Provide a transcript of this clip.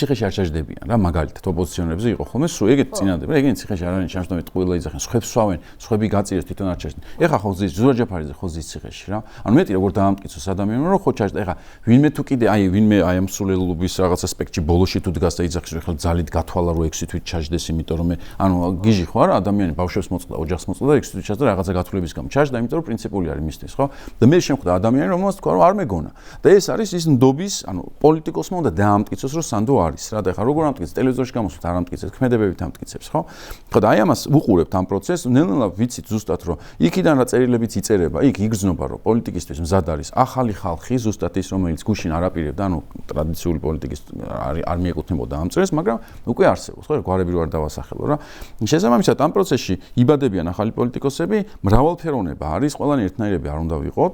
ციხეში არ ჩაჯდებიან რა მაგალითად ოპოზიციონერებზე იყო ხოლმე სულ ეგეთ წინადადება ეგენი ციხეში არ არის ჩამჯდომით ყველა იძახენ სხვებს სვავენ სხვები გაწირეს თვითონ არ ჩაჯდნენ ეხა ხო ზის ზურაჯაფარიძე ხო ზის ციხეში რა ანუ მეტი როგორ დაამტკიცოს ადამიანმა რომ ხო ჩაჯდა ეხა ვინმე თუ კიდე ვინმე ამ სულელობის რაღაც ასპექტში ბოლოში თუ დგას და იძახის რომ ეხლა ძალით გათვალა რომ 6 თვით ჩაჯდეს იმიტომ რომ ანუ გიჟი ხო არა ადამიანი ბავშვებს მოწყდა ოჯახს მოწყდა 6 თვით ჩაჯდა რაღაცა გათვლების გამო ჩაჯდა იმიტომ რომ პრინციპული არის მისთვის ხო და მე შემხვდა ადამიანი რომელსაც თქვა რომ არ მეგონა და ეს არის ის ნდობის ანუ პოლიტიკოსმა უნდა დაამტკიცოს რომ სანდო არის რა და ეხლა როგორ ამტკიცებს ტელევიზორში გამოსვლა არ ამტკიცებს ქმედებებით ამტკიცებს ხო ხო და აი ამას უყურებთ ამ პროცესს ნელ-ნელა ვიცით ზუსტად რომ იქიდან რა წერილებიც იწერება იქ იგრძნობა რომ პოლიტიკისთვის მზად არის ახალი ხალხი ზუსტად ის რომელიც გუშინ არ აპირებდა ანუ ტრადიციული პოლიტიკის არ მიეკუთვნებოდა ამ წრეს მაგრამ უკვე არსებობს ხო გვარები რო არ დავასახელო რა შესაბამისად ამ პროცესში იბადებიან ახალი პოლიტიკოსები მრავალფეროვნება არის ყველანი ერთნაირები არ უნდა ვიყოთ